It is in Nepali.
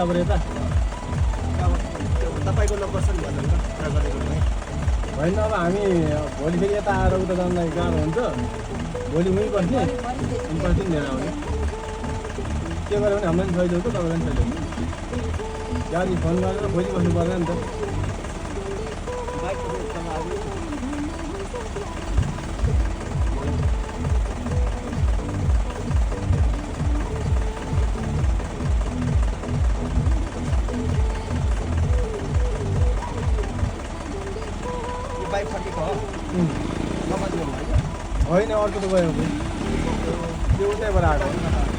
तपाईँ यता तपाईँको नम्बर छ नि भन्नु न कुरा गरेको नि होइन अब हामी भोलि फेरि यता आएर उता जानलाई गाह्रो हुन्छ भोलि उहीँ बस्ने अनि पर्सि लिएर आउने के गर्यो भने हामीलाई पनि सहिलो हुन्छ तपाईँलाई पनि सहिलो हुन्छ गाडी फोन गरेर भोलि बस्नु पर्दैन नि त बाइक फर्केको हो होइन अर्को त गयो त्यो उतैबाट आएको